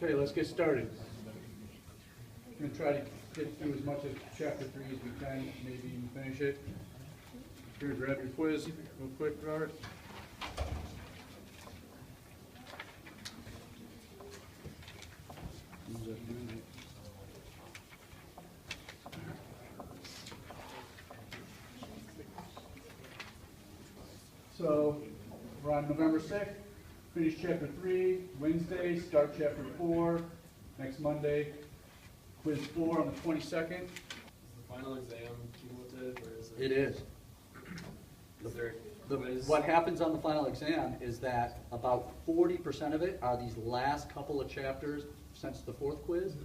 Okay, let's get started. I'm going to try to get through as much of chapter 3 as we can, maybe even finish it. Here, grab your quiz real quick, Robert. So, we're on November 6th. Finish chapter 3, Wednesday, start chapter 4, next Monday, quiz 4 on the 22nd. Is the final exam cumulative, or is it? It is. What happens on the final exam is that about 40% of it are these last couple of chapters since the 4th quiz,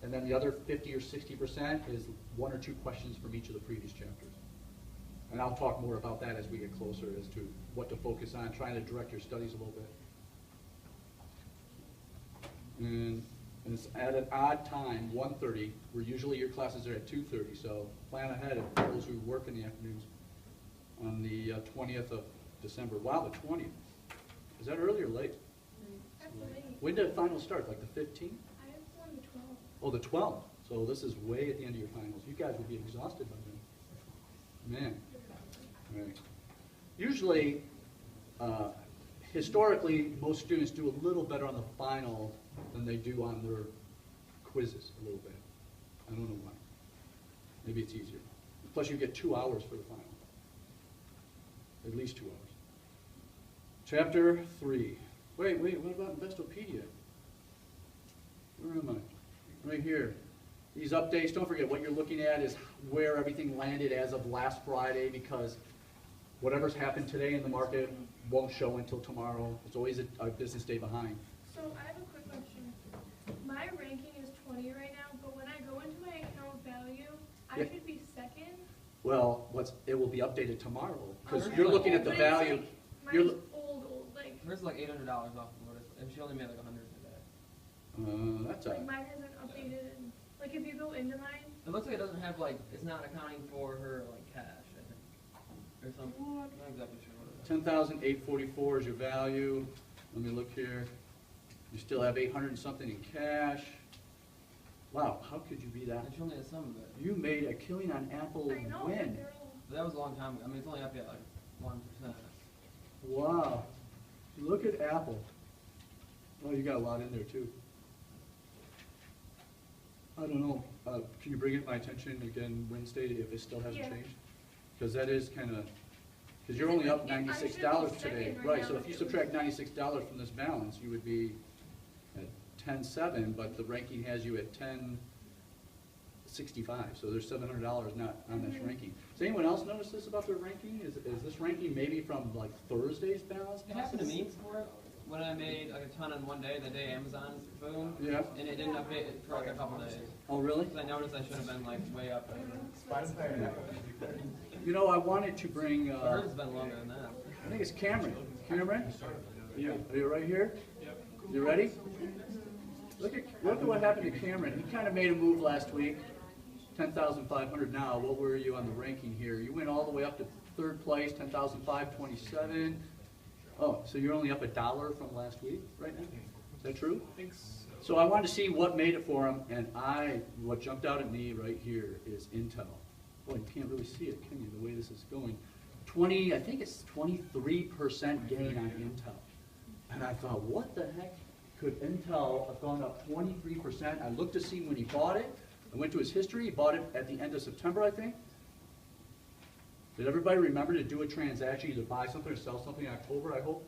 and then the other 50 or 60% is 1 or 2 questions from each of the previous chapters. And I'll talk more about that as we get closer as to what to focus on, trying to direct your studies a little bit. And it's at an odd time, 1:30, where usually your classes are at 2:30, so plan ahead of those who work in the afternoons on the 20th of December. Wow, the 20th. Is that early or late? That's late. When did finals start, like the 15th? I have one the 12th. Oh, the 12th. So this is way at the end of your finals. You guys will be exhausted by then. Man. Right. Usually, historically, most students do a little better on the final than they do on their quizzes, a little bit. I don't know why. Maybe it's easier. Plus, you get 2 hours for the final. At least 2 hours. Chapter 3. Wait, what about Investopedia? Where am I? Right here. These updates, don't forget what you're looking at is where everything landed as of last Friday, because whatever's happened today in the market won't show until tomorrow. It's always a business day behind. So I have a quick question. My ranking is 20 right now, but when I go into my account value, I should be second. Well, it will be updated tomorrow, because you're looking at the value. Mine's old, like. Hers is like $800 off the Lotus, and she only made like 100 today. That's Like mine hasn't updated. Like if you go into mine. It looks like it doesn't have like, it's not accounting for her like cash, I think. Or something. I'm not exactly sure what it is. 10,844 is your value. Let me look here. You still have 800 and something in cash. Wow, how could you be that? And she only has some of it. You made a killing on Apple I know. win. That was a long time ago. I mean, it's only up at like 1%. Wow. Look at Apple. Oh, you got a lot in there too. I don't know. Can you bring it to my attention again Wednesday if it still hasn't changed? Because that is kind of, because you're only up $96 today. Right, so if you subtract $96 from this balance, you would be at 10.7, but the ranking has you at 10.65. So there's $700 not on this ranking. Does anyone else notice this about their ranking? Is this ranking maybe from like Thursday's balance? It happened to me before when I made like a ton in one day, the day Amazon boom. Yeah. And it didn't update for like a couple days. Oh, really? Because I noticed I should have been like way up. You know, I wanted to bring... Hers has been longer than that. I think it's Cameron. Cameron? Yeah. Are you right here? Yep. You ready? Look at what happened to Cameron. He kind of made a move last week. 10,500 now. What were you on the ranking here? You went all the way up to 3rd place, 10,527. Oh, so you're only up $1 from last week right now? Is that true? I think so. So I wanted to see what made it for him, and what jumped out at me right here is Intel. Boy, you can't really see it, can you, the way this is going. I think it's 23% gain on Intel. And I thought, what the heck could Intel have gone up 23%? I looked to see when he bought it. I went to his history. He bought it at the end of September, I think. Did everybody remember to do a transaction, either buy something or sell something in October, I hope?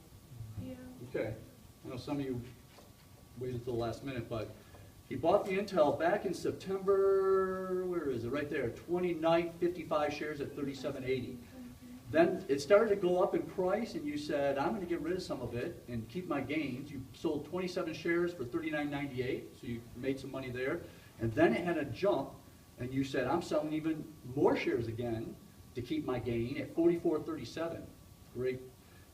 Yeah. Okay. I know some of you waited till the last minute, but he bought the Intel back in September, where is it? Right there, 29th, 55 shares at $37.80. Then it started to go up in price, and you said, I'm going to get rid of some of it and keep my gains. You sold 27 shares for $39.98, so you made some money there. And then it had a jump, and you said, I'm selling even more shares again to keep my gain at $44.37. Great.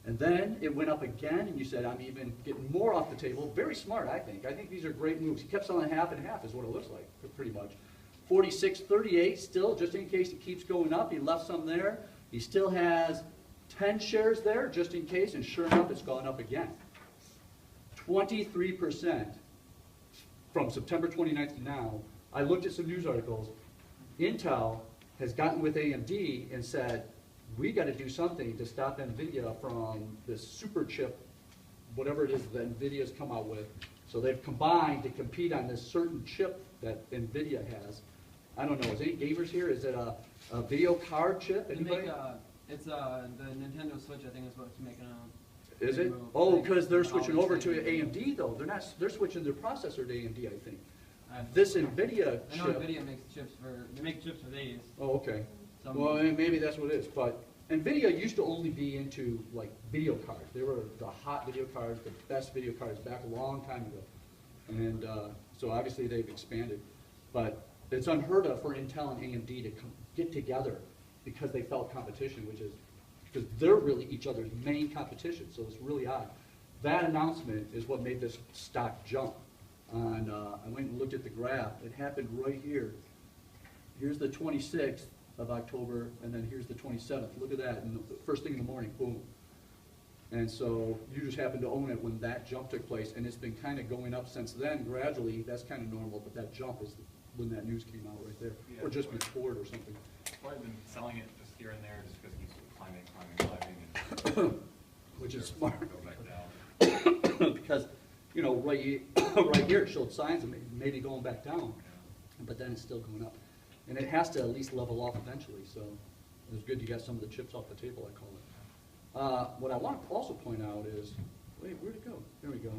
And then it went up again, and you said, I'm even getting more off the table. Very smart, I think. I think these are great moves. He kept selling half and half is what it looks like, pretty much. $46.38 still, just in case it keeps going up. He left some there. He still has 10 shares there, just in case, and sure enough, it's gone up again. 23%. from September 29th to now, I looked at some news articles. Intel has gotten with AMD and said, we got to do something to stop NVIDIA from this super chip, whatever it is that NVIDIA's come out with. So they've combined to compete on this certain chip that NVIDIA has. I don't know, is any gamers here? Is it a video card chip? Anybody? It's the Nintendo Switch, I think is what's making a Is it? move. Oh, because they're switching over to AMD though. They're not. They're switching their processor to AMD, I think. This NVIDIA I know chip. NVIDIA makes chips for, they make chips for these. Oh, okay. Some- Well, maybe that's what it is. But NVIDIA used to only be into like video cards. They were the hot video cards, the best video cards back a long time ago. And so obviously they've expanded. But it's unheard of for Intel and AMD to get together because they felt competition, which is because they're really each other's main competition. So it's really odd. That announcement is what made this stock jump. And I went and looked at the graph. It happened right here. Here's the 26th of October, and then here's the 27th. Look at that. And the first thing in the morning, boom. And so you just happened to own it when that jump took place, and it's been kind of going up since then gradually. That's kind of normal, but that jump is when that news came out right there, Yeah, or just before it or something. Probably been selling it just here and there just because it keeps climbing, and Which is smart. go back down. Because, you know, right here it showed signs of maybe going back down, but then it's still going up. And it has to at least level off eventually, so it's good you got some of the chips off the table, I call it. What I want to also point out is, wait, where'd it go? There we go.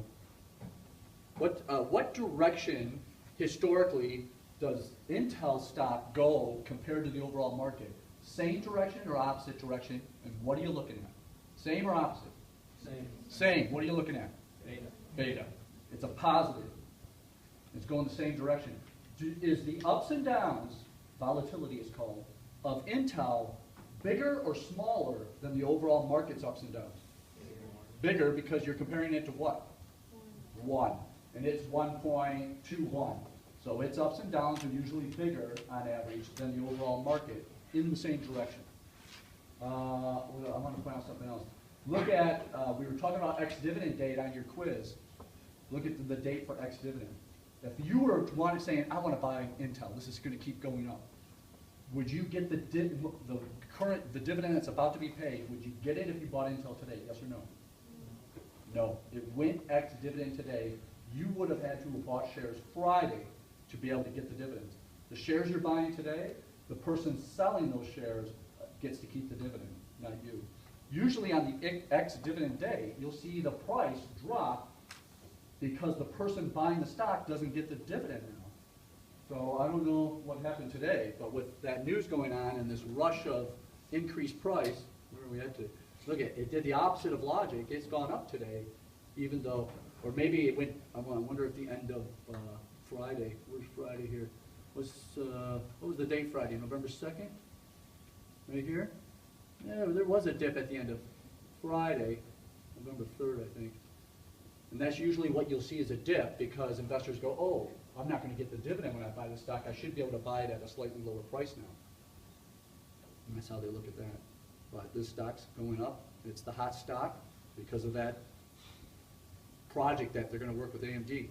What direction, historically, does Intel stock go compared to the overall market? Same direction or opposite direction, and what are you looking at? Same or opposite? Same. Same. What are you looking at? Beta. Beta. It's a positive. It's going the same direction. Is the ups and downs, volatility is called, of Intel bigger or smaller than the overall market's ups and downs? Bigger because you're comparing it to what? 1. And it's 1.21. So its ups and downs are usually bigger on average than the overall market in the same direction. I want to point out something else. Look at, we were talking about ex-dividend date on your quiz. Look at the date for ex-dividend. If you were saying, I want to buy Intel, this is going to keep going up, would you get the dividend that's about to be paid, would you get it if you bought Intel today, yes or no? No. It went ex-dividend today. You would have had to have bought shares Friday to be able to get the dividends. The shares you're buying today, the person selling those shares gets to keep the dividend, not you. Usually on the ex-dividend day, you'll see the price drop because the person buying the stock doesn't get the dividend now. So I don't know what happened today, but with that news going on and this rush of increased price, where are we at to? Look at it, did the opposite of logic. It's gone up today, even though, or maybe it went, I wonder at the end of Friday, where's Friday here? What was the date Friday, November 2nd? Right here? Yeah, there was a dip at the end of Friday, November 3rd, I think. And that's usually what you'll see is a dip because investors go, oh, I'm not going to get the dividend when I buy the stock. I should be able to buy it at a slightly lower price now. And that's how they look at that. But this stock's going up. It's the hot stock because of that project that they're going to work with AMD.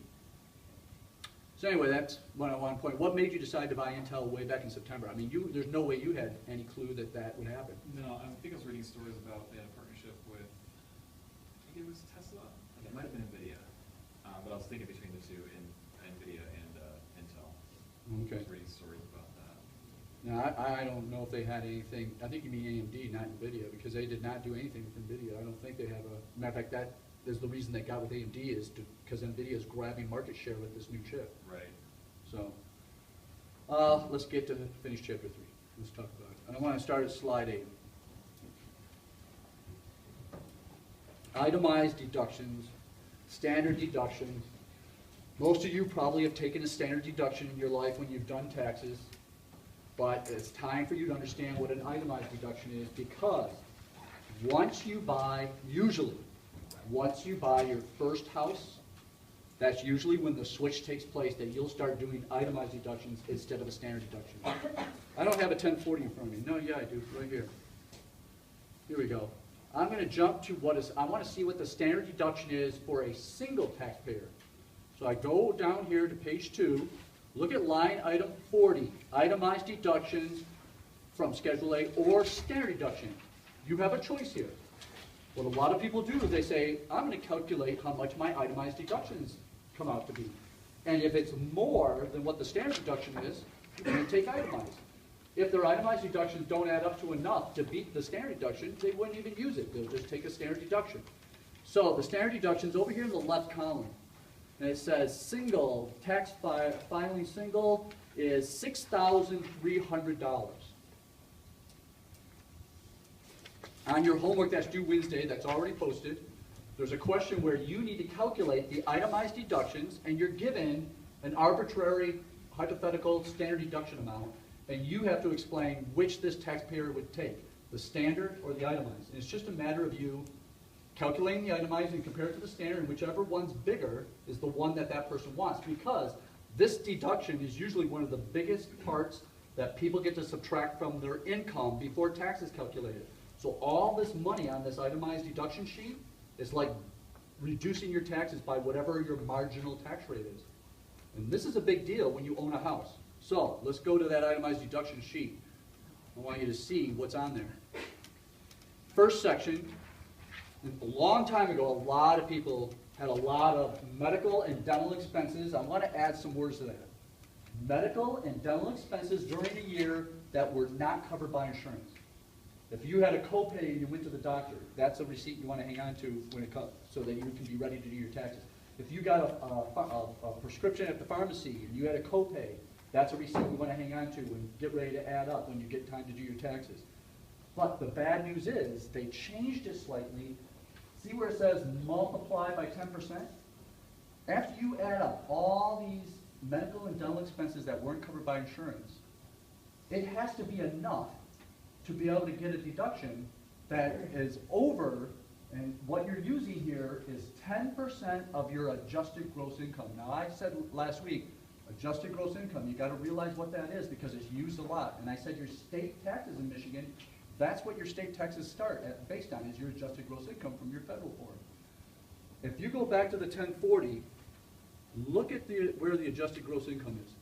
So anyway, that's one point. What made you decide to buy Intel way back in September? I mean, there's no way you had any clue that that would happen. No, I think I was reading stories about they had a partnership with, I think it was Tesla. It might have been NVIDIA. But I was thinking between the two, NVIDIA and Intel. Okay. I was reading stories about that. Now, I don't know if they had anything. I think you mean AMD, not NVIDIA, because they did not do anything with NVIDIA. I don't think they have a, matter of fact, that is the reason they got with AMD is because NVIDIA is grabbing market share with this new chip. Right. So, let's get to finish chapter 3. Let's talk about it. And I want to start at slide 8. Itemized deductions, standard deductions. Most of you probably have taken a standard deduction in your life when you've done taxes, but it's time for you to understand what an itemized deduction is because once you buy your first house, that's usually when the switch takes place that you'll start doing itemized deductions instead of a standard deduction. I don't have a 1040 in front of me. No, yeah, I do, right here. Here we go. I'm going to jump to I want to see what the standard deduction is for a single taxpayer. So I go down here to page 2, look at line item 40, itemized deductions from Schedule A or standard deduction. You have a choice here. What a lot of people do is they say, I'm going to calculate how much my itemized deductions come out to be. And if it's more than what the standard deduction is, you're going to take itemized. If their itemized deductions don't add up to enough to beat the standard deduction, they wouldn't even use it. They'll just take a standard deduction. So the standard deduction's over here in the left column. And it says single, tax filing single is $6,300. On your homework that's due Wednesday, that's already posted, there's a question where you need to calculate the itemized deductions, and you're given an arbitrary, hypothetical standard deduction amount, and you have to explain which this taxpayer would take, the standard or the itemized. And it's just a matter of you calculating the itemized and compare it to the standard, and whichever one's bigger is the one that that person wants, because this deduction is usually one of the biggest parts that people get to subtract from their income before tax is calculated. So all this money on this itemized deduction sheet is like reducing your taxes by whatever your marginal tax rate is. And this is a big deal when you own a house. So let's go to that itemized deduction sheet. I want you to see what's on there. First section, a long time ago, a lot of people had a lot of medical and dental expenses. I want to add some words to that. Medical and dental expenses during a year that were not covered by insurance. If you had a copay and you went to the doctor, that's a receipt you want to hang on to when it comes, so that you can be ready to do your taxes. If you got a prescription at the pharmacy and you had a copay, that's a receipt you want to hang on to and get ready to add up when you get time to do your taxes. But the bad news is they changed it slightly. See where it says multiply by 10%? After you add up all these medical and dental expenses that weren't covered by insurance, it has to be enough to be able to get a deduction that is over, and what you're using here is 10% of your adjusted gross income. Now I said last week, adjusted gross income, you got to realize what that is because it's used a lot. And I said your state taxes in Michigan, that's what your state taxes start at, based on, is your adjusted gross income from your federal form. If you go back to the 1040, look at where the adjusted gross income is.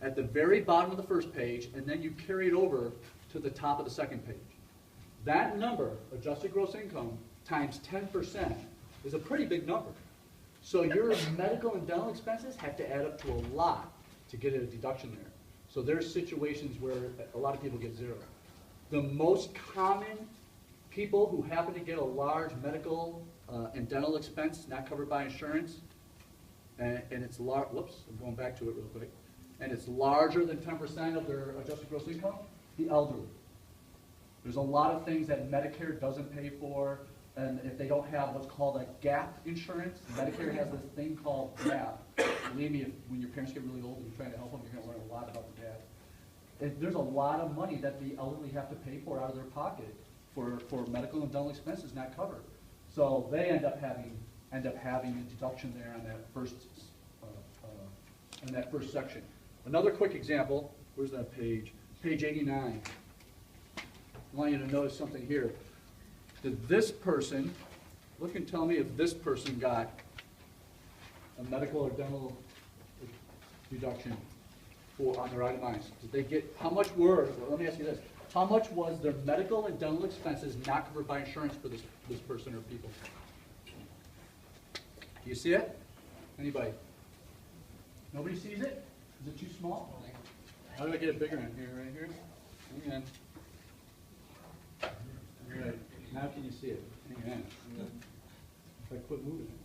At the very bottom of the first page, and then you carry it over to the top of the second page. That number, adjusted gross income, times 10% is a pretty big number. So your medical and dental expenses have to add up to a lot to get a deduction there. So there's situations where a lot of people get zero. The most common people who happen to get a large medical and dental expense not covered by insurance, and it's large, whoops, I'm going back to it real quick, and it's larger than 10% of their adjusted gross income, the elderly. There's a lot of things that Medicare doesn't pay for, and if they don't have what's called a gap insurance, Medicare has this thing called gap. Believe me, when your parents get really old and you're trying to help them, you're going to learn a lot about the gap. There's a lot of money that the elderly have to pay for out of their pocket for medical and dental expenses not covered. So they end up having a deduction there on that first section. Another quick example. Where's that page? Page 89. I want you to notice something here. Did this person, look and tell me if this person got a medical or dental deduction on their itemized. Did they get, how much were, well, let me ask you this, how much was their medical and dental expenses not covered by insurance for this person or people? Do you see it? Anybody? Nobody sees it? Is it too small? How do I get it bigger in here, right here? Hang on. All right, now can you see it? Hang on. If I quit moving it.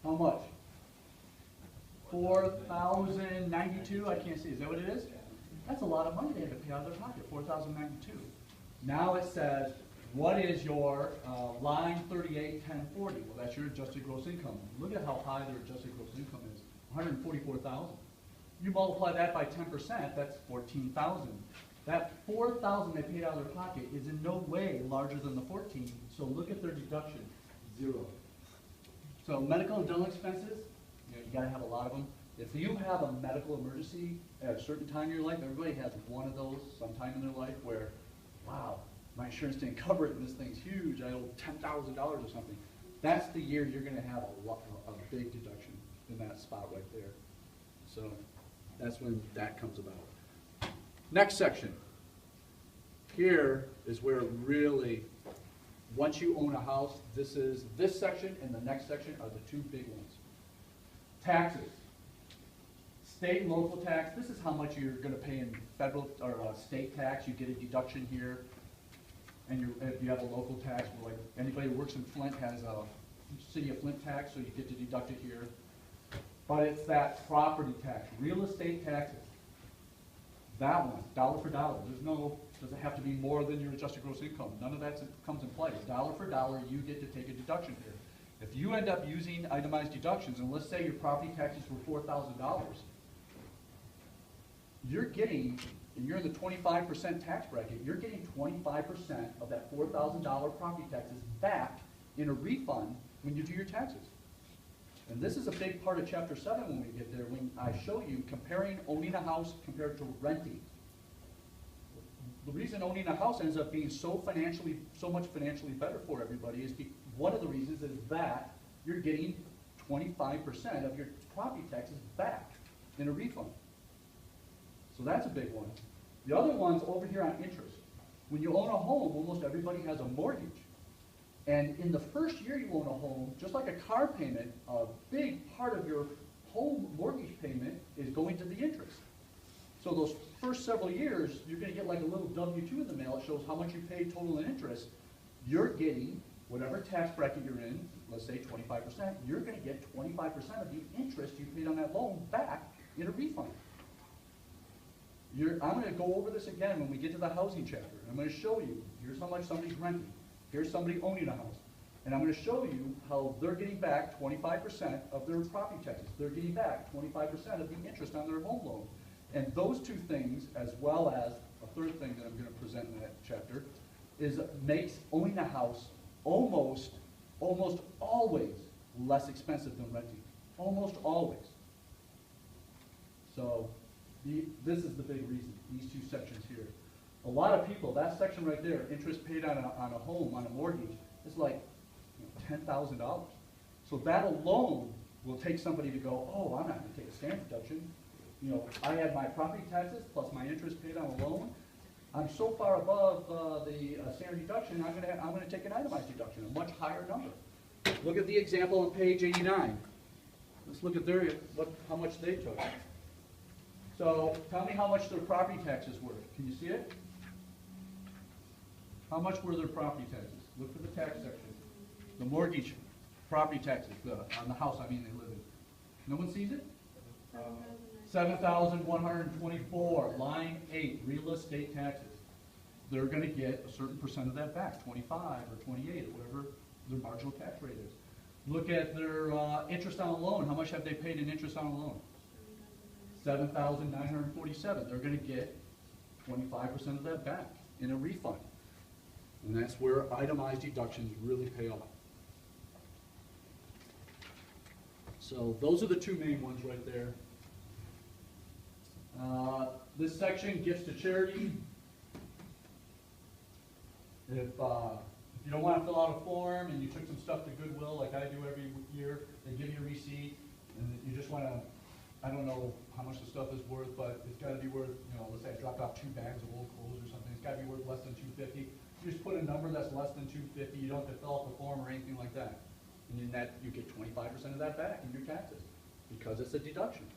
How much? 4,092, I can't see, is that what it is? That's a lot of money they have to pay out of their pocket, 4,092. Now it says, what is your line 38, 1040? Well, that's your adjusted gross income. Look at how high their adjusted gross income is, 144,000. You multiply that by 10%, that's 14,000. That 4,000 they paid out of their pocket is in no way larger than the 14, so look at their deduction, 0. So medical and dental expenses, you got to have a lot of them. If you have a medical emergency at a certain time in your life, everybody has one of those sometime in their life where, wow, my insurance didn't cover it and this thing's huge, I owe $10,000 or something. That's the year you're going to have a big deduction. in that spot right there. So that's when that comes about. Next section. Here is where really, once you own a house, this section and the next section are the two big ones. Taxes. State and local tax, this is how much you're going to pay in federal or state tax. You get a deduction here. And if you have a local tax, like anybody who works in Flint has a City of Flint tax, so you get to deduct it here. But it's that property tax, real estate taxes. That one, dollar for dollar. Doesn't have to be more than your adjusted gross income. None of that comes in play. Dollar for dollar, you get to take a deduction here. If you end up using itemized deductions, and let's say your property taxes were $4,000, you're getting, and you're in the 25% tax bracket, you're getting 25% of that $4,000 property taxes back in a refund when you do your taxes. And this is a big part of Chapter 7 when we get there, when I show you comparing owning a house compared to renting. The reason owning a house ends up being so much financially better for everybody is one of the reasons is that you're getting 25% of your property taxes back in a refund. So that's a big one. The other one's over here on interest. When you own a home, almost everybody has a mortgage. And in the first year you own a home, just like a car payment, a big part of your home mortgage payment is going to the interest. So those first several years, you're going to get like a little W-2 in the mail. It shows how much you paid total in interest. You're getting whatever tax bracket you're in, let's say 25%, you're going to get 25% of the interest you paid on that loan back in a refund. I'm going to go over this again when we get to the housing chapter. I'm going to show you, here's how much somebody's renting. Here's somebody owning a house. And I'm going to show you how they're getting back 25% of their property taxes. They're getting back 25% of the interest on their home loan. And those two things, as well as a third thing that I'm going to present in that chapter, makes owning a house almost always less expensive than renting. Almost always. So this is the big reason, these two sections here. A lot of people, that section right there, interest paid on a home, on a mortgage, is like $10,000. So that alone will take somebody to go, oh, I'm not going to take a standard deduction. I had my property taxes plus my interest paid on a loan. I'm so far above the standard deduction, I'm going to take an itemized deduction, a much higher number. Look at the example on page 89. Let's look at how much they took. So tell me how much their property taxes were. Can you see it? How much were their property taxes? Look for the tax section. The mortgage property taxes on the house, they live in. No one sees it? $7,124, line 8, real estate taxes. They're going to get a certain percent of that back, 25 or 28 or whatever their marginal tax rate is. Look at their interest on a loan. How much have they paid in interest on a loan? $7,947. They're going to get 25% of that back in a refund. And that's where itemized deductions really pay off. So those are the two main ones right there. This section, gifts to charity. If you don't want to fill out a form and you took some stuff to Goodwill like I do every year, they give you a receipt and you just want to, I don't know how much the stuff is worth, but it's got to be worth, let's say I dropped off 2 bags of old clothes or something, it's got to be worth less than $250. You just put a number that's less than $250, you don't have to fill out the form or anything like that. And in that, you get 25% of that back in your taxes because it's a deduction.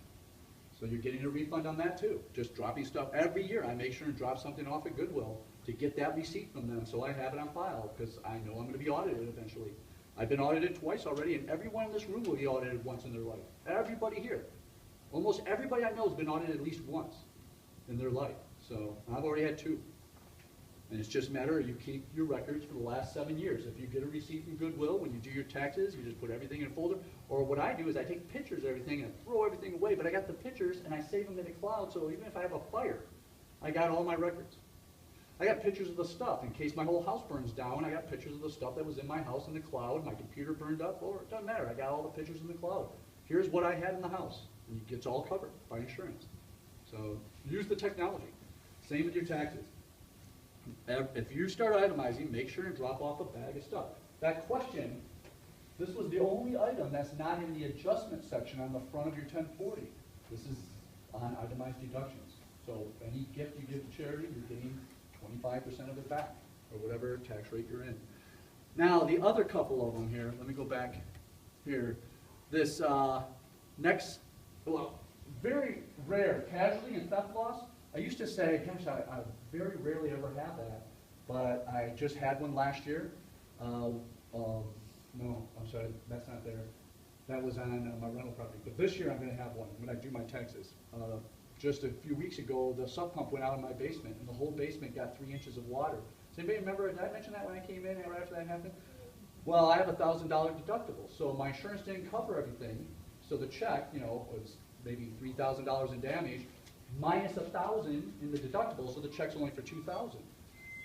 So you're getting a refund on that too. Just dropping stuff every year. I make sure and drop something off at Goodwill to get that receipt from them so I have it on file because I know I'm going to be audited eventually. I've been audited twice already, and everyone in this room will be audited once in their life. Everybody here. Almost everybody I know has been audited at least once in their life. So I've already had 2. And it's just a matter of you keep your records for the last 7 years. If you get a receipt from Goodwill, when you do your taxes, you just put everything in a folder. Or what I do is I take pictures of everything and throw everything away, but I got the pictures and I save them in the cloud, so even if I have a fire, I got all my records. I got pictures of the stuff. In case my whole house burns down, I got pictures of the stuff that was in my house in the cloud. My computer burned up, or it doesn't matter. I got all the pictures in the cloud. Here's what I had in the house. And it gets all covered by insurance. So use the technology. Same with your taxes. If you start itemizing, make sure and drop off a bag of stuff. That question This was the only item that's not in the adjustment section on the front of your 1040. This is on itemized deductions. So any gift you give to charity, you're getting 25% of it back, or whatever tax rate you're in. Now, the other couple of them here, let me go back here. This next, well, very rare, casualty and theft loss. I used to say, gosh, I very rarely ever have that, but I just had one last year. No, I'm sorry, that's not there. That was on my rental property. But this year I'm going to have one when I do my taxes. Just a few weeks ago, the sub pump went out in my basement, and the whole basement got 3 inches of water. Does anybody remember, did I mention that when I came in right after that happened? Well, I have a $1,000 deductible, so my insurance didn't cover everything. So the check, you know, was maybe $3,000 in damage, minus $1,000 in the deductible, so the check's only for $2,000.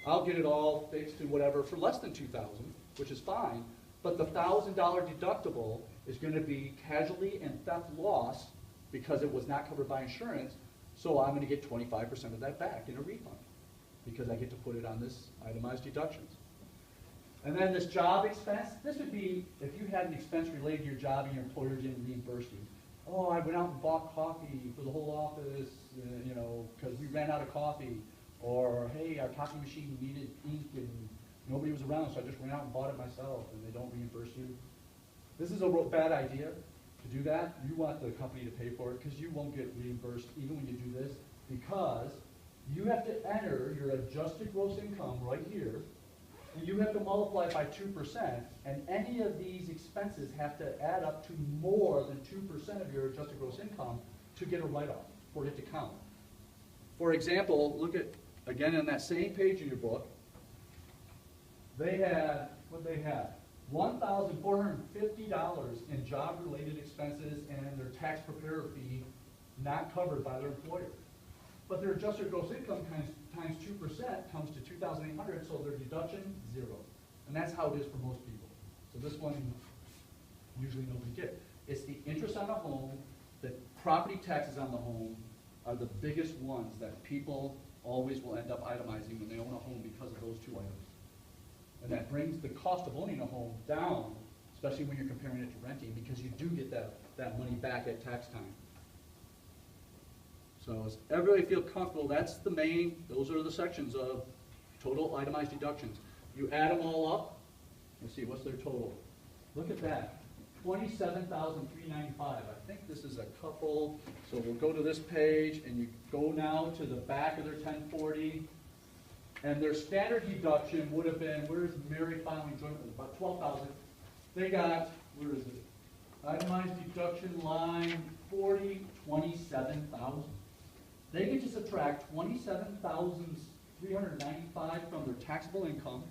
I'll get it all fixed and whatever for less than $2,000, which is fine. But the $1,000 deductible is going to be casualty and theft loss because it was not covered by insurance. So I'm going to get 25% of that back in a refund because I get to put it on this itemized deductions. And then this job expense, this would be if you had an expense related to your job and your employer didn't reimburse you. Oh, I went out and bought coffee for the whole office, you know, because we ran out of coffee. Or, hey, our coffee machine needed ink and nobody was around, so I just went out and bought it myself, and they don't reimburse you. This is a real bad idea to do that. You want the company to pay for it because you won't get reimbursed even when you do this, because you have to enter your adjusted gross income right here, and you have to multiply it by 2%, and any of these expenses have to add up to more than 2% of your adjusted gross income to get a write-off, for it to count. For example, look at, again, on that same page in your book, they had, what they had? $1,450 in job-related expenses and their tax preparer fee not covered by their employer. But their adjusted gross income times 2% comes to $2,800, so their deduction, 0. And that's how it is for most people. So this one, usually nobody gets. It's the interest on the home, the property taxes on the home are the biggest ones that people always will end up itemizing when they own a home because of those two items. And that brings the cost of owning a home down, especially when you're comparing it to renting, because you do get that money back at tax time. So as everybody feel comfortable, that's the main, those are the sections of total itemized deductions. You add them all up, let's see, what's their total? Look at that, $27,395. I think this is a couple, so we'll go to this page, and you go now to the back of their 1040, and their standard deduction would have been, where's Mary filing joint, about $12,000. They got, where is it? Itemized deduction line 40, $27,000. They get to subtract $27,395 from their taxable income,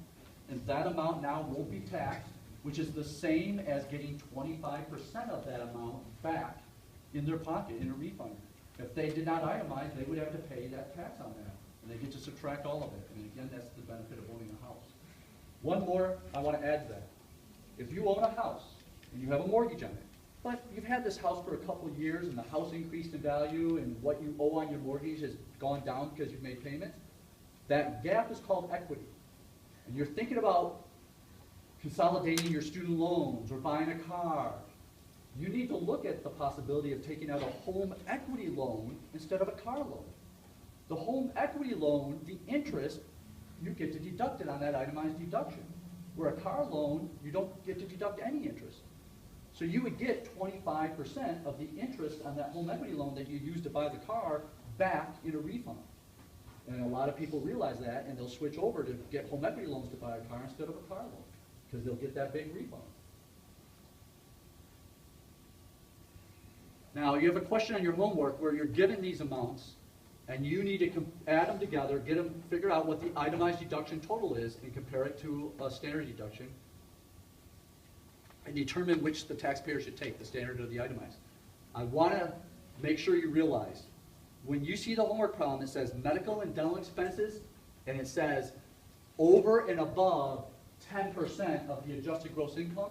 and that amount now won't be taxed, which is the same as getting 25% of that amount back in their pocket in a refund. If they did not itemize, they would have to pay that tax on that, and they get to subtract all of it. And again, that's the benefit of owning a house. One more I want to add to that. If you own a house and you have a mortgage on it, but you've had this house for a couple of years and the house increased in value and what you owe on your mortgage has gone down because you've made payments, that gap is called equity. And you're thinking about consolidating your student loans or buying a car, you need to look at the possibility of taking out a home equity loan instead of a car loan. The home equity loan, the interest, you get to deduct it on that itemized deduction. Where a car loan, you don't get to deduct any interest. So you would get 25% of the interest on that home equity loan that you used to buy the car back in a refund. And a lot of people realize that, and they'll switch over to get home equity loans to buy a car instead of a car loan, because they'll get that big refund. Now, you have a question on your homework where you're given these amounts, and you need to add them together, figure out what the itemized deduction total is, and compare it to a standard deduction, and determine which the taxpayer should take, the standard or the itemized. I want to make sure you realize, when you see the homework problem, it says medical and dental expenses, and it says over and above 10% of the adjusted gross income,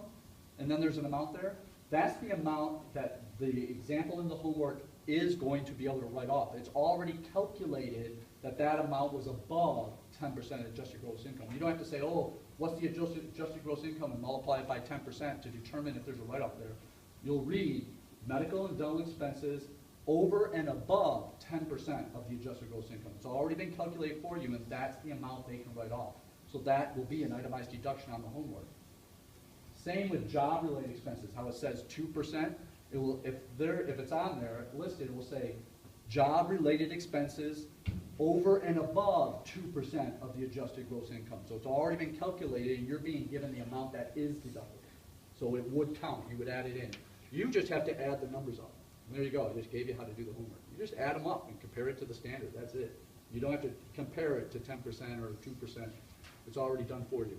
and then there's an amount there. That's the amount that the example in the homework is going to be able to write off. It's already calculated that that amount was above 10% adjusted gross income. You don't have to say, oh, what's the adjusted gross income and multiply it by 10% to determine if there's a write-off there, you'll read medical and dental expenses over and above 10% of the adjusted gross income. It's already been calculated for you, and that's the amount they can write off. So that will be an itemized deduction on the homework. Same with job-related expenses, how it says 2%. It will, if it's on there listed, it will say job-related expenses over and above 2% of the adjusted gross income. So it's already been calculated, and you're being given the amount that is deductible. So it would count. You would add it in. You just have to add the numbers up. And there you go. I just gave you how to do the homework. You just add them up and compare it to the standard. That's it. You don't have to compare it to 10% or 2%. It's already done for you.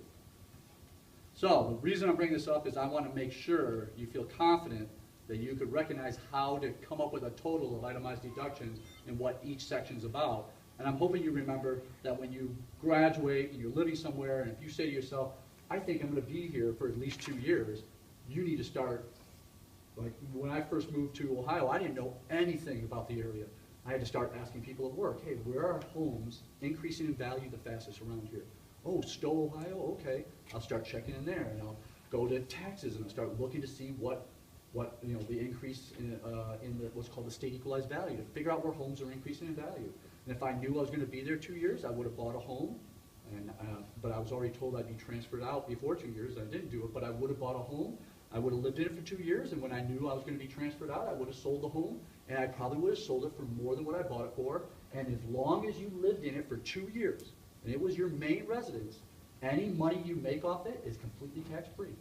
So the reason I'm bringing this up is I want to make sure you feel confident that you could recognize how to come up with a total of itemized deductions and what each section's about. And I'm hoping you remember that when you graduate and you're living somewhere, and if you say to yourself, I think I'm going to be here for at least 2 years, you need to start. Like when I first moved to Ohio, I didn't know anything about the area. I had to start asking people at work, hey, where are homes increasing in value the fastest around here? Oh, Stowe, Ohio, okay. I'll start checking in there, and I'll go to taxes, and I'll start looking to see what the increase in what's called the state equalized value, to figure out where homes are increasing in value. And if I knew I was going to be there 2 years, I would have bought a home, and but I was already told I'd be transferred out before 2 years. I didn't do it, but I would have bought a home. I would have lived in it for 2 years, and when I knew I was going to be transferred out, I would have sold the home, and I probably would have sold it for more than what I bought it for. And as long as you lived in it for 2 years, and it was your main residence, any money you make off it is completely tax-free.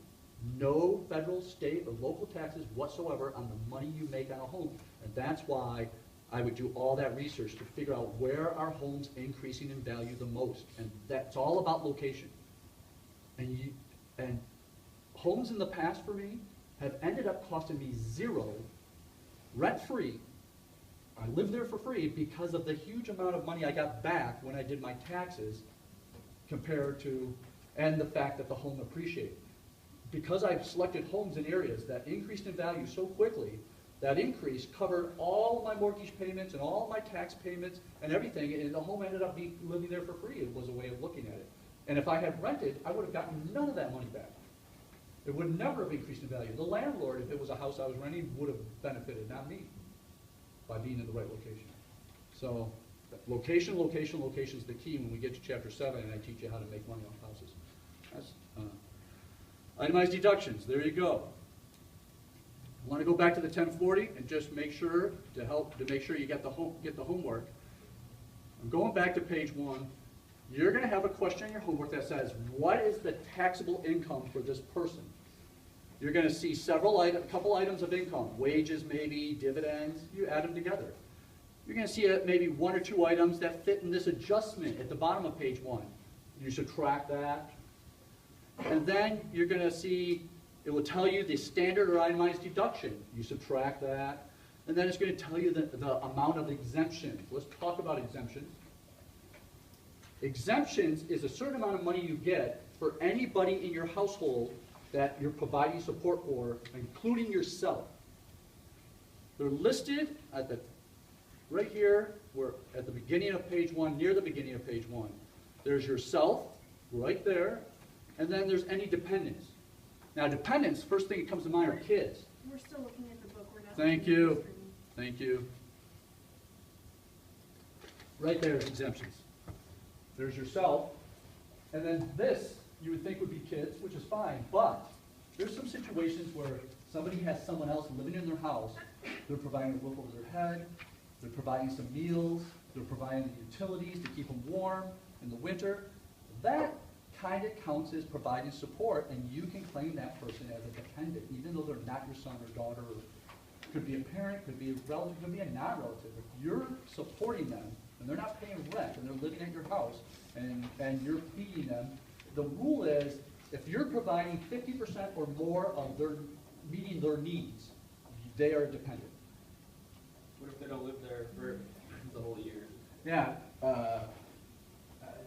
No federal, state, or local taxes whatsoever on the money you make on a home. And that's why I would do all that research to figure out where are homes increasing in value the most. And that's all about location. And homes in the past for me have ended up costing me zero, rent-free. I lived there for free because of the huge amount of money I got back when I did my taxes compared to, and the fact that the home appreciated. Because I've selected homes in areas that increased in value so quickly, that increase covered all my mortgage payments and all my tax payments and everything, and the home ended up living there for free. It was a way of looking at it. And if I had rented, I would have gotten none of that money back. It would never have increased in value. The landlord, if it was a house I was renting, would have benefited, not me, by being in the right location. So location, location, location is the key when we get to chapter 7 and I teach you how to make money off houses. That's, itemized deductions, there you go. I want to go back to the 1040 and just make sure to make sure you get the homework. I'm going back to page 1. You're going to have a question in your homework that says, what is the taxable income for this person? You're going to see a couple items of income, wages maybe, dividends, you add them together. You're going to see maybe 1 or 2 items that fit in this adjustment at the bottom of page 1. You subtract that. And then you're going to see, it will tell you the standard or itemized deduction. You subtract that. And then it's going to tell you the amount of exemptions. Let's talk about exemptions. Exemptions is a certain amount of money you get for anybody in your household that you're providing support for, including yourself. They're listed right here, we're at the beginning of page 1, near the beginning of page 1. There's yourself, right there, and then there's any dependents. Now dependents, first thing that comes to mind are kids. We're still looking at the book. We're not. Thank you. Thank you. Right there is exemptions. There's yourself, and then this you would think would be kids, which is fine, but there's some situations where somebody has someone else living in their house. They're providing a roof over their head, they're providing some meals, they're providing utilities to keep them warm in the winter. That kind of counts as providing support, and you can claim that person as a dependent, even though they're not your son or daughter, or could be a parent, could be a relative, could be a non-relative. If you're supporting them, and they're not paying rent, and they're living at your house, and you're feeding them, the rule is, if you're providing 50% or more of meeting their needs, they are dependent. What if they don't live there for the whole year? Yeah,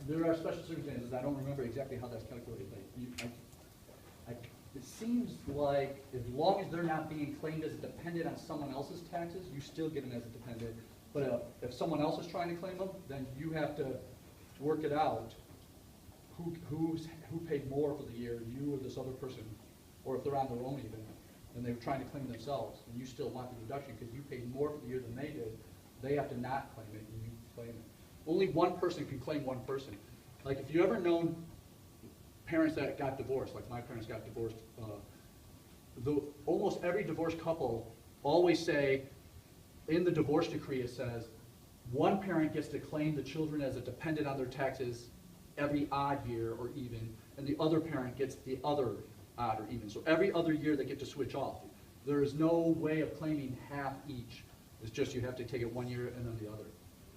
there are special circumstances. I don't remember exactly how that's calculated, but it seems like as long as they're not being claimed as a dependent on someone else's taxes, you still get them as a dependent. But if someone else is trying to claim them, then you have to work it out who paid more for the year, you or this other person, or if they're on their own even, and they were trying to claim themselves, and you still want the deduction because you paid more for the year than they did, they have to not claim it, and you claim it. Only one person can claim one person. Like if you ever known parents that got divorced, like my parents got divorced, almost every divorced couple always say, in the divorce decree it says, one parent gets to claim the children as a dependent on their taxes every odd year or even, and the other parent gets the other odd or even. So every other year they get to switch off. There is no way of claiming half each. It's just you have to take it one year and then the other.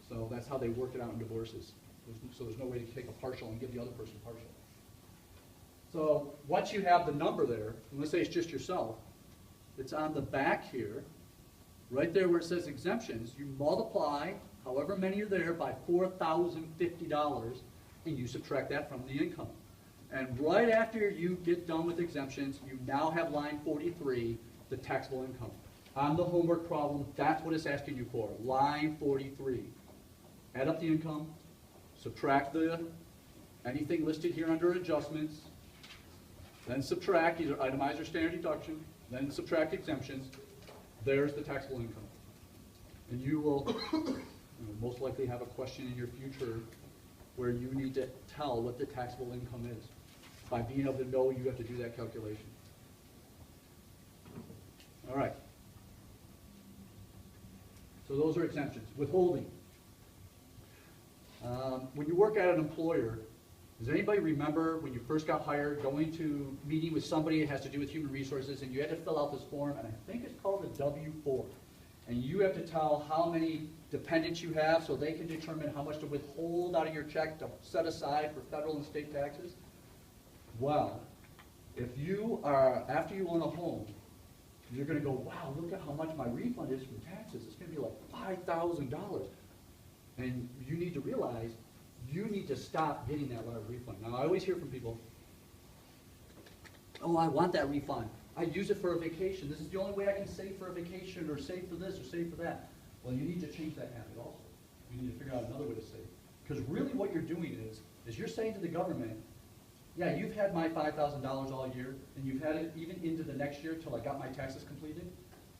So that's how they work it out in divorces. So there's no way to take a partial and give the other person partial. So once you have the number there, and let's say it's just yourself, it's on the back here, right there where it says exemptions, you multiply however many are there by $4,050, and you subtract that from the income. And right after you get done with exemptions, you now have line 43, the taxable income. On the homework problem, that's what it's asking you for, line 43. Add up the income, subtract anything listed here under adjustments, then subtract either itemized or standard deduction, then subtract exemptions. There's the taxable income. And you will most likely have a question in your future where you need to tell what the taxable income is. By being able to know, you have to do that calculation. All right. So those are exemptions. Withholding. When you work at an employer, does anybody remember when you first got hired, going to meeting with somebody that has to do with human resources, and you had to fill out this form, and I think it's called a W-4. And you have to tell how many dependents you have so they can determine how much to withhold out of your check to set aside for federal and state taxes? Well, if you are, after you own a home, you're going to go, wow, look at how much my refund is from taxes. It's going to be like $5,000. And you need to realize you need to stop getting that large refund. Now, I always hear from people, oh, I want that refund. I use it for a vacation. This is the only way I can save for a vacation or save for this or save for that. Well, you need to change that habit also. You need to figure out another way to save. Because really what you're doing is you're saying to the government, yeah, you've had my $5,000 all year, and you've had it even into the next year till I got my taxes completed,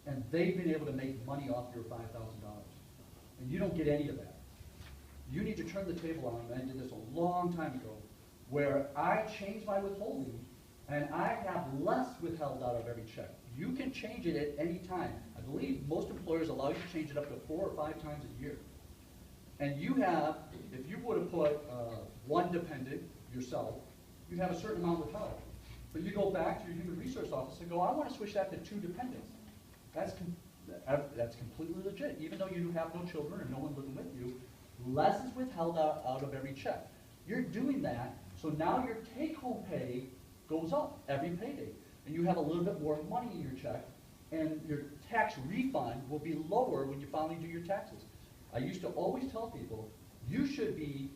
and they've been able to make money off your $5,000. And you don't get any of that. You need to turn the table on, and I did this a long time ago, where I change my withholding, and I have less withheld out of every check. You can change it at any time. I believe most employers allow you to change it up to 4 or 5 times a year. And you have, if you would have put one dependent, yourself, you have a certain amount withheld. But you go back to your human resource office and go, I want to switch that to 2 dependents. That's completely legit. Even though you have no children and no one living with you, less is withheld out of every check. You're doing that, so now your take-home pay goes up every payday. And you have a little bit more money in your check, and your tax refund will be lower when you finally do your taxes. I used to always tell people, you should be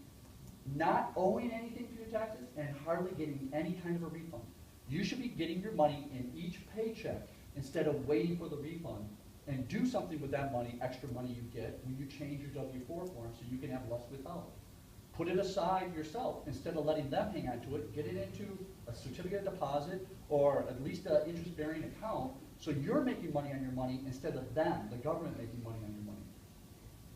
not owing anything for your taxes and hardly getting any kind of a refund. You should be getting your money in each paycheck instead of waiting for the refund, and do something with that money, extra money you get when you change your W-4 form so you can have less withheld. Put it aside yourself instead of letting them hang on to it. Get it into a certificate of deposit or at least an interest-bearing account so you're making money on your money instead of them, the government, making money on your money.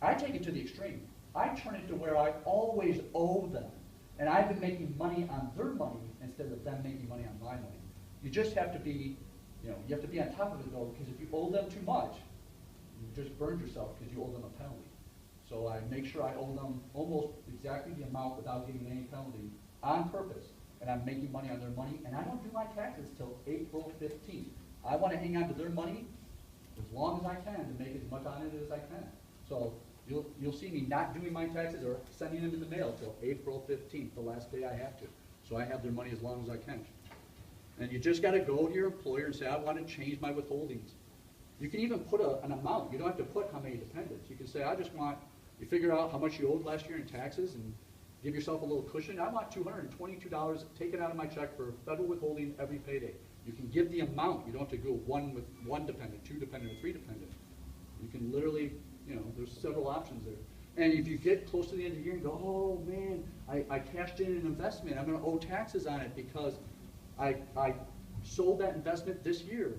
I take it to the extreme. I turn it to where I always owe them, and I've been making money on their money instead of them making money on my money. You just have to be, you have to be on top of it though, because if you owe them too much, you just burned yourself because you owe them a penalty. So I make sure I owe them almost exactly the amount without getting any penalty on purpose, and I'm making money on their money, and I don't do my taxes till April 15th. I want to hang on to their money as long as I can to make as much on it as I can. So you'll see me not doing my taxes or sending them in the mail till April 15th, the last day I have to. So I have their money as long as I can. And you just got to go to your employer and say, I want to change my withholdings. You can even put an amount. You don't have to put how many dependents. You can say, I just want, you figure out how much you owed last year in taxes and give yourself a little cushion. I want $222 taken out of my check for federal withholding every payday. You can give the amount. You don't have to go one with one dependent, 2 dependent, or 3 dependent. You can literally, there's several options there. And if you get close to the end of the year and go, oh man, I cashed in an investment, I'm going to owe taxes on it because I sold that investment this year.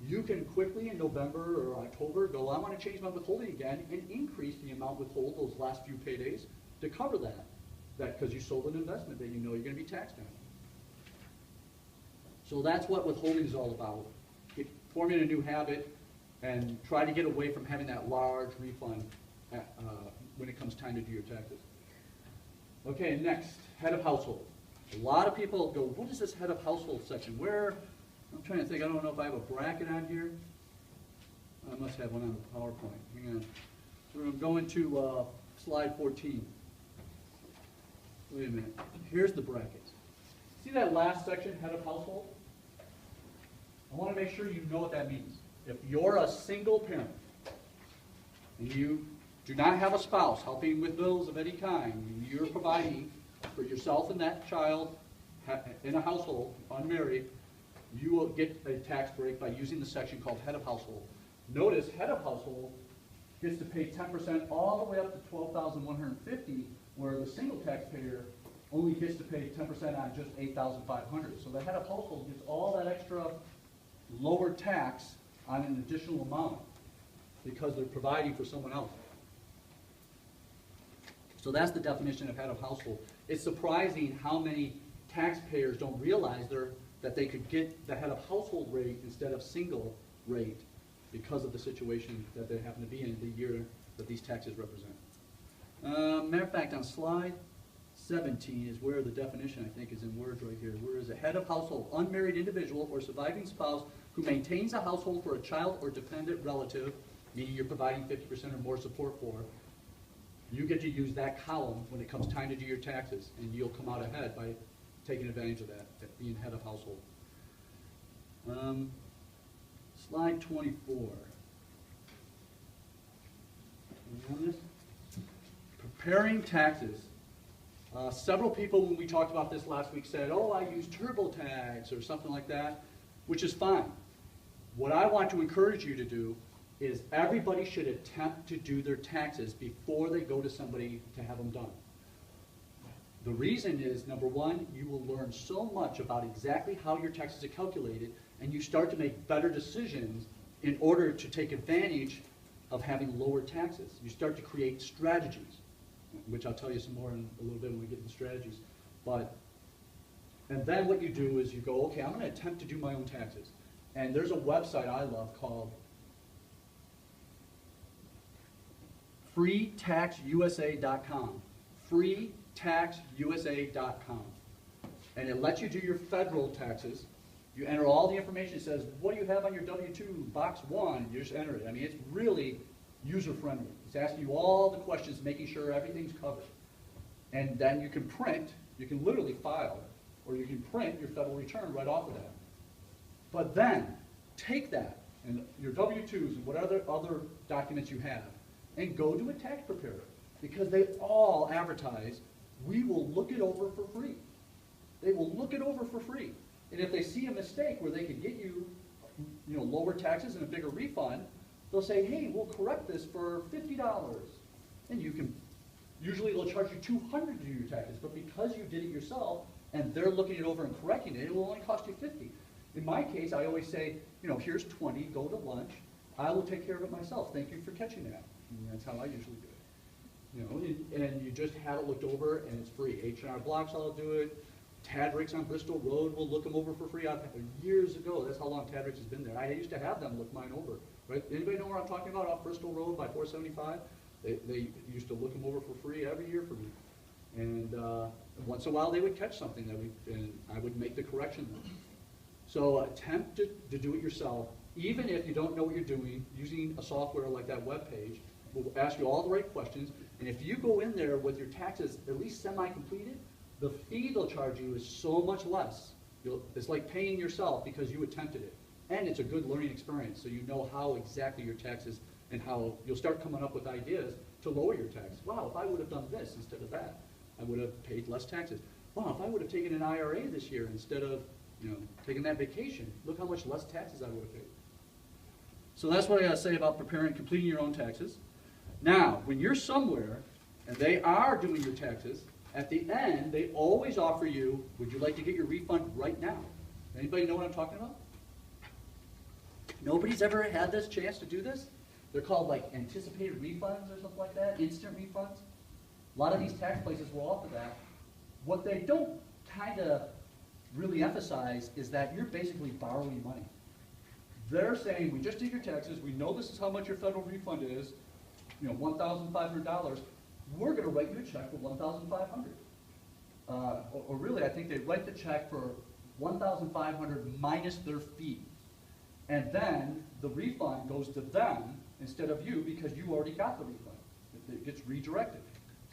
You can quickly in November or October go, I want to change my withholding again and increase the amount withhold those last few paydays to cover that because you sold an investment that you know you're going to be taxed on. So that's what withholding is all about. Forming a new habit and try to get away from having that large refund when it comes time to do your taxes. Okay, next, head of household. A lot of people go, what is this head of household section? Where, I'm trying to think, I don't know if I have a bracket on here. I must have one on the PowerPoint. Hang on. We're going to slide 14. Wait a minute. Here's the brackets. See that last section, head of household? I want to make sure you know what that means. If you're a single parent and you do not have a spouse helping with bills of any kind, and you're providing for yourself and that child in a household, unmarried, you will get a tax break by using the section called head of household. Notice head of household gets to pay 10% all the way up to $12,150, where the single taxpayer only gets to pay 10% on just $8,500. So the head of household gets all that extra lower tax on an additional amount because they're providing for someone else. So that's the definition of head of household. It's surprising how many taxpayers don't realize that they could get the head of household rate instead of single rate because of the situation that they happen to be in the year that these taxes represent. Matter of fact, on slide 17 is where the definition, I think, is in words right here. Where is a head of household, unmarried individual or surviving spouse who maintains a household for a child or dependent relative, meaning you're providing 50% or more support for. You get to use that column when it comes time to do your taxes, and you'll come out ahead by taking advantage of that, being head of household. Slide 24. On this? Preparing taxes. Several people, when we talked about this last week, said, oh, I use TurboTax or something like that, which is fine. What I want to encourage you to do is everybody should attempt to do their taxes before they go to somebody to have them done. The reason is, number one, you will learn so much about exactly how your taxes are calculated, and you start to make better decisions in order to take advantage of having lower taxes. You start to create strategies, which I'll tell you some more in a little bit when we get into strategies. And then what you do is you go, okay, I'm going to attempt to do my own taxes. And there's a website I love called freetaxusa.com. freetaxusa.com. And it lets you do your federal taxes. You enter all the information. It says, what do you have on your W-2? Box 1. You just enter it. I mean, it's really user-friendly. It's asking you all the questions, making sure everything's covered. And then you can print. You can literally file, or you can print your federal return right off of that. But then, take that, and your W-2s and whatever other documents you have, and go to a tax preparer. Because they all advertise, we will look it over for free. They will look it over for free. And if they see a mistake where they could get you, lower taxes and a bigger refund, they'll say, hey, we'll correct this for $50. And you can, usually they'll charge you $200 to do your taxes, but because you did it yourself and they're looking it over and correcting it, it will only cost you $50. In my case, I always say, here's $20, go to lunch. I will take care of it myself. Thank you for catching that. And that's how I usually do it. And you just have it looked over, and it's free. H&R Blocks will do it. Tadrick's on Bristol Road will look them over for free. Years ago, that's how long Tadrick's has been there. I used to have them look mine over. Right? Anybody know where I'm talking about? Off Bristol Road by 475? They used to look them over for free every year for me. And once in a while, they would catch something and I would make the correction then. So attempt to do it yourself, even if you don't know what you're doing, using a software like that web page. We'll ask you all the right questions, and if you go in there with your taxes at least semi-completed, the fee they'll charge you is so much less. It's like paying yourself because you attempted it. And it's a good learning experience, so you know how exactly your taxes and how you'll start coming up with ideas to lower your taxes. Wow, if I would have done this instead of that, I would have paid less taxes. Wow, if I would have taken an IRA this year instead of taking that vacation, look how much less taxes I would have paid. So that's what I got to say about completing your own taxes. Now, when you're somewhere and they are doing your taxes, at the end, they always offer you, would you like to get your refund right now? Anybody know what I'm talking about? Nobody's ever had this chance to do this? They're called like anticipated refunds or something like that, instant refunds. A lot of these tax places will offer that. What they don't kind of really emphasize is that you're basically borrowing money. They're saying, we just did your taxes, we know this is how much your federal refund is, you know, $1,500. We're going to write you a check for $1,500. Or really, I think they write the check for $1,500 minus their fee. And then the refund goes to them instead of you because you already got the refund. It gets redirected.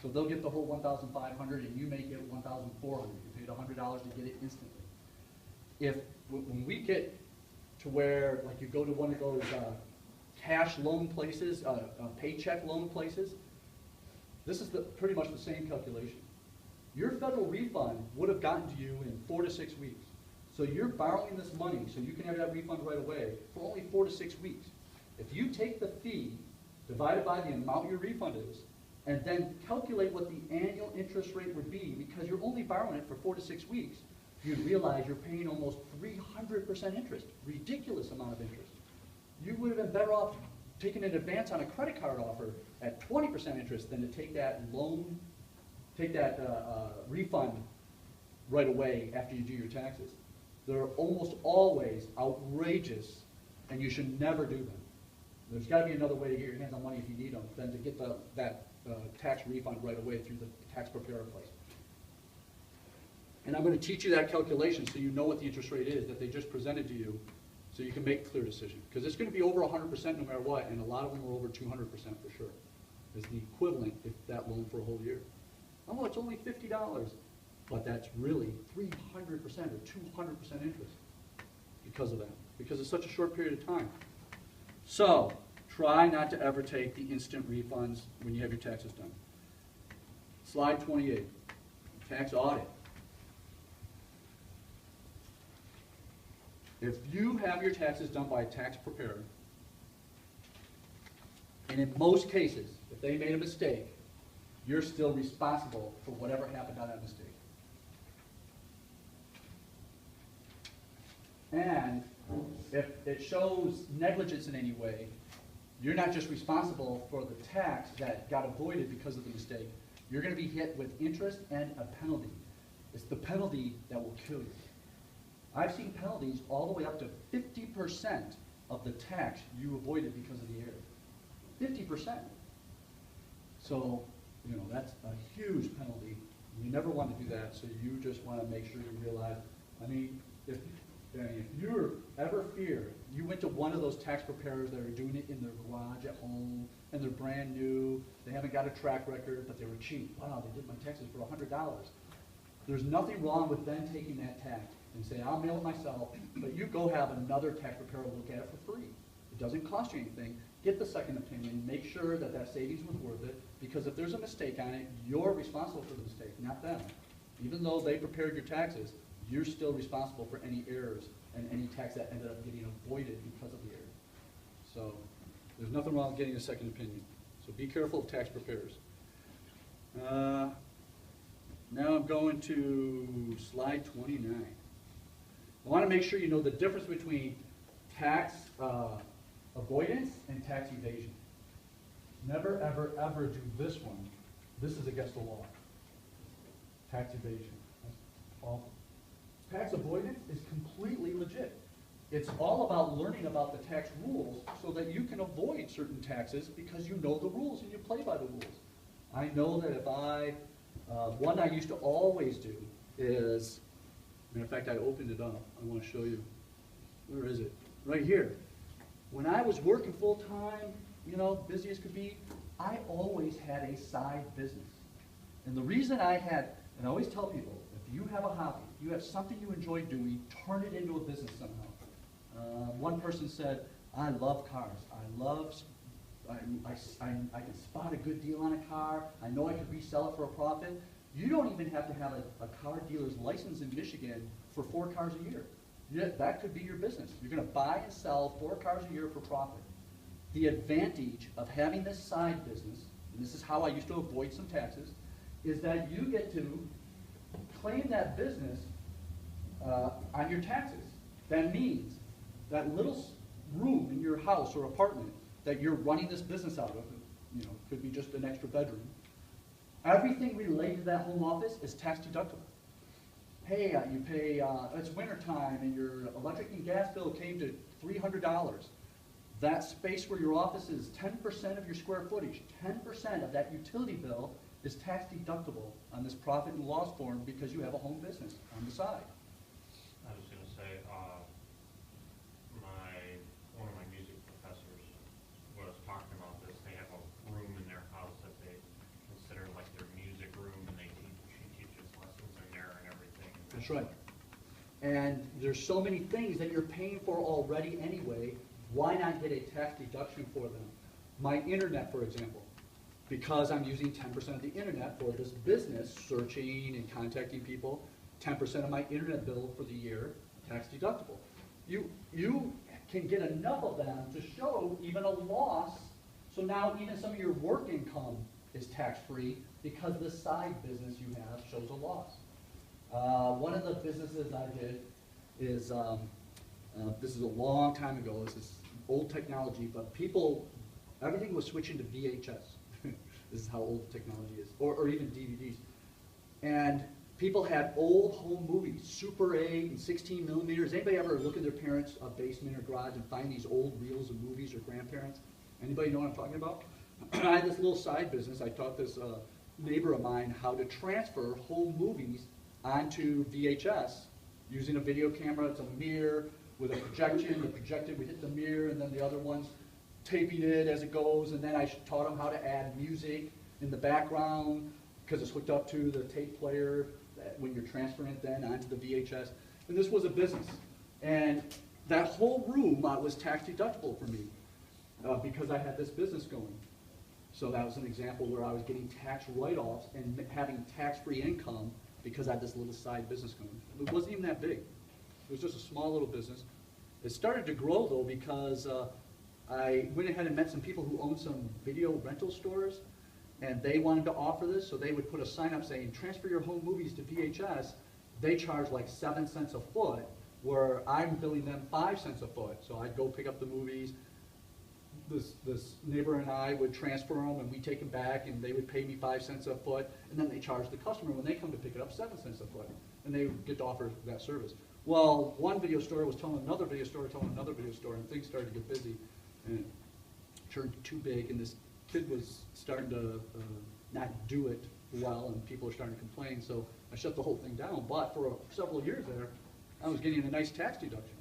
So they'll get the whole $1,500 and you may get $1,400. You paid $100 to get it instantly. When we get to where, like, you go to one of those cash loan places, paycheck loan places, this is pretty much the same calculation. Your federal refund would have gotten to you in 4 to 6 weeks. So you're borrowing this money so you can have that refund right away for only 4 to 6 weeks. If you take the fee divided by the amount your refund is, and then calculate what the annual interest rate would be, because you're only borrowing it for 4 to 6 weeks, you'd realize you're paying almost 300% interest, ridiculous amount of interest. You would have been better off taking an advance on a credit card offer at 20% interest than to take that loan, refund right away after you do your taxes. They're almost always outrageous, and you should never do them. There's got to be another way to get your hands on money if you need them than to get that tax refund right away through the tax preparer place. And I'm going to teach you that calculation so you know what the interest rate is that they just presented to you so you can make a clear decision. Because it's going to be over 100% no matter what, and a lot of them are over 200% for sure. Is the equivalent if that loan for a whole year. Oh, it's only $50, but that's really 300% or 200% interest because of that, because it's such a short period of time. So, try not to ever take the instant refunds when you have your taxes done. Slide 28, tax audit. If you have your taxes done by a tax preparer, and in most cases, if they made a mistake, you're still responsible for whatever happened on that mistake. And if it shows negligence in any way, you're not just responsible for the tax that got avoided because of the mistake. You're going to be hit with interest and a penalty. It's the penalty that will kill you. I've seen penalties all the way up to 50% of the tax you avoided because of the error. 50%. So, you know, that's a huge penalty. You never want to do that, so you just want to make sure you realize, I mean, if you're ever fear, you went to one of those tax preparers that are doing it in their garage at home, and they're brand new, they haven't got a track record, but they were cheap. Wow, they did my taxes for $100. There's nothing wrong with them taking that tax and say, I'll mail it myself, but you go have another tax preparer look at it for free. It doesn't cost you anything. Get the second opinion, make sure that that savings was worth it, because if there's a mistake on it, you're responsible for the mistake, not them. Even though they prepared your taxes, you're still responsible for any errors and any tax that ended up getting avoided because of the error. So there's nothing wrong with getting a second opinion. So be careful of tax preparers. Now I'm going to slide 29. I want to make sure you know the difference between tax avoidance and tax evasion. Never, ever, ever do this one. This is against the law. Tax evasion. That's awful. Tax avoidance is completely legit. It's all about learning about the tax rules so that you can avoid certain taxes because you know the rules and you play by the rules. I know that if one I used to always do is, matter of fact, I opened it up. I want to show you. Where is it? Right here. When I was working full-time, you know, busy as could be, I always had a side business. And the reason I had, and I always tell people, if you have a hobby, you have something you enjoy doing, turn it into a business somehow. One person said, I love cars. I can spot a good deal on a car. I know I could resell it for a profit. You don't even have to have a car dealer's license in Michigan for 4 cars a year. Yeah, that could be your business. You're going to buy and sell 4 cars a year for profit. the advantage of having this side business, and this is how I used to avoid some taxes, is that you get to claim that business on your taxes. That means that little room in your house or apartment that you're running this business out of, you know, could be just an extra bedroom. Everything related to that home office is tax deductible. Hey, you pay, it's winter time and your electric and gas bill came to $300. That space where your office is 10% of your square footage, 10% of that utility bill is tax deductible on this profit and loss form because you have a home business on the side. I was going to say, one of my music professors was talking about this. They have a room in their house that they consider like their music room, and she teaches lessons in there and everything. That's right. And there's so many things that you're paying for already anyway. Why not get a tax deduction for them? My internet, for example, because I'm using 10% of the internet for this business, searching and contacting people, 10% of my internet bill for the year, tax deductible. You can get enough of them to show even a loss, so now even some of your work income is tax-free because the side business you have shows a loss. One of the businesses I did is, this is a long time ago, this is old technology, but everything was switching to VHS. This is how old technology is, or even DVDs. And people had old home movies, Super 8 and 16 millimeters. Anybody ever look in their parents' basement or garage and find these old reels of movies, or grandparents? Anybody know what I'm talking about? I had this little side business. I taught this neighbor of mine how to transfer home movies onto VHS using a video camera. It's a mirror with a projection. The projected would hit the mirror, and then the other one's taping it as it goes. And then I taught them how to add music in the background because it's hooked up to the tape player when you're transferring it then onto the VHS. And this was a business. And that whole room was tax deductible for me because I had this business going. So that was an example where I was getting tax write-offs and having tax-free income because I had this little side business going. It wasn't even that big. It was just a small little business. It started to grow, though, because I went ahead and met some people who owned some video rental stores, and they wanted to offer this, so they would put a sign up saying, transfer your home movies to VHS. They charge like 7 cents a foot, where I'm billing them 5 cents a foot. So I'd go pick up the movies. This neighbor and I would transfer them, and we'd take them back, and they would pay me 5 cents a foot, and then they charge the customer when they come to pick it up 7 cents a foot, and they would get to offer that service. Well, one video store was telling another video store, and things started to get busy, and it turned too big, and this kid was starting to not do it well, and people were starting to complain, so I shut the whole thing down. But for several years there, I was getting a nice tax deduction.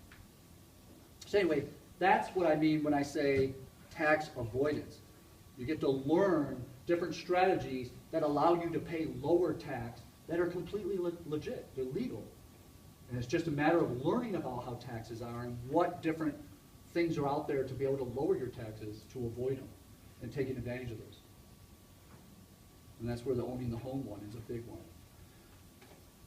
So anyway, that's what I mean when I say tax avoidance. You get to learn different strategies that allow you to pay lower tax that are completely legit. They're legal. And it's just a matter of learning about how taxes are and what different things are out there to be able to lower your taxes to avoid them and taking advantage of those. And that's where the owning the home one is a big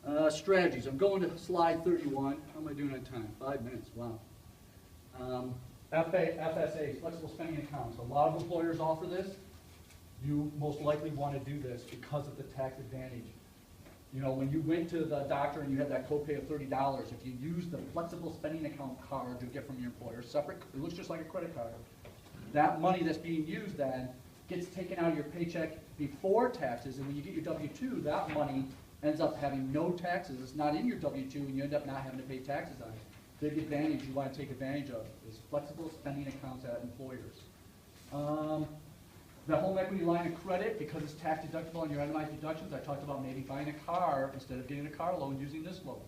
one. Strategies. I'm going to slide 31. How am I doing on time? 5 minutes. Wow. FSAs, flexible spending accounts. A lot of employers offer this. You most likely want to do this because of the tax advantage. You know, when you went to the doctor and you had that copay of $30, if you use the flexible spending account card you get from your employer, separate, it looks just like a credit card. That money that's being used then gets taken out of your paycheck before taxes, and when you get your W-2, that money ends up having no taxes. It's not in your W-2, and you end up not having to pay taxes on it. Big advantage you want to take advantage of is flexible spending accounts at employers. The home equity line of credit, because it's tax deductible on your itemized deductions, I talked about maybe buying a car instead of getting a car loan using this loan.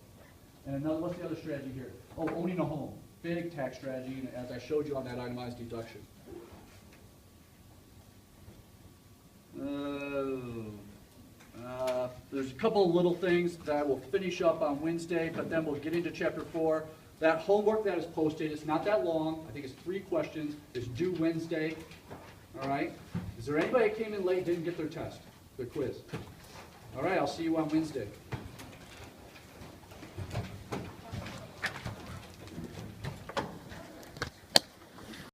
And another, what's the other strategy here? Oh, owning a home. Big tax strategy, as I showed you on that itemized deduction. There's a couple of little things that we'll finish up on Wednesday, but then we'll get into chapter 4. That homework that is posted, it's not that long. I think it's 3 questions. It's due Wednesday. All right? Is there anybody that came in late and didn't get their test, their quiz? All right, I'll see you on Wednesday.